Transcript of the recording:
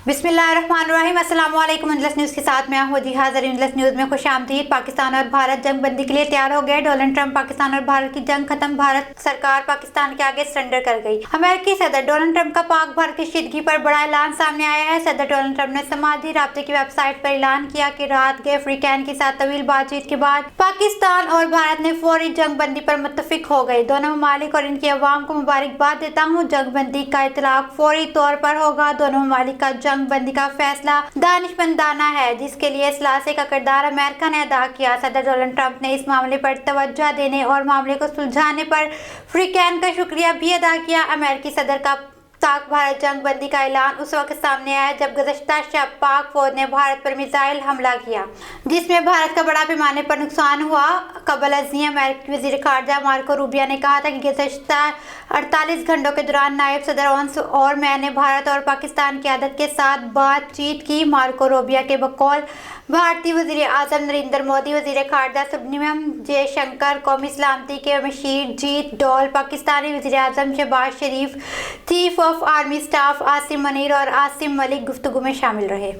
बिस्मिल्लाहिर्रहमानिर्रहीम। अस्सलाम वालेकुम। इंडलस न्यूज़ के साथ मैं हूं हाजिर। इंडलस न्यूज़ में खुशामदीद। पाकिस्तान और भारत जंग बंदी के लिए तैयार हो गए। डोनाल्ड ट्रंप पाकिस्तान और भारत की जंग खत्म, भारत सरकार पाकिस्तान के आगे सरेंडर कर गई। अमेरिकी सदर डोनाल्ड ट्रंप का पाक भारत की कशीदगी पर बड़ा ऐलान सामने आया है। सदर डोनाल्ड ट्रंप ने समाजी राब्ते की वेबसाइट पर ऐलान किया कि रात गए फ्रीकैन के साथ तवील बातचीत के बाद पाकिस्तान और भारत ने फौरी जंग बंदी पर मुत्तफिक हो गए। दोनों ममालिक और इनकी अवाम को मुबारकबाद देता हूँ। जंग बंदी का इतलाक फौरी तौर पर होगा। दोनों ममालिक का जंग बंदी का फैसला दानिशमंदाना है, जिसके लिए सलासे का किरदार अमेरिका ने अदा किया। सदर डोनाल्ड ट्रंप ने इस मामले पर तवज्जो देने और मामले को सुलझाने पर फ्रीकैन का शुक्रिया भी अदा किया। अमेरिकी सदर का पाक भारत जंग बंदी का ऐलान उस वक्त सामने आया जब गुज़श्ता शब पाक फौज ने भारत पर मिसाइल हमला किया, जिसमें भारत का बड़ा पैमाने पर नुकसान हुआ। कबल अज़ीं अमेरिकी वज़ीर ख़ारजा मार्को रूबियो ने कहा था कि गुज़श्ता 48 घंटों के दौरान नायब सदर ओंस और मैंने भारत और पाकिस्तान की क़यादत के साथ बातचीत की। मार्को रूबियो के बकौल भारतीय वज़ीर आज़म नरेंद्र मोदी, वज़ीर ख़ारजा सुब्रमण्यम जयशंकर, कौमी सलामती के मशीर जीत डोल, पाकिस्तानी वज़ीर आज़म Shahbaz Sharif, chief of army staff Asim Munir और आसिम मलिक गुफ्तगू में शामिल रहे।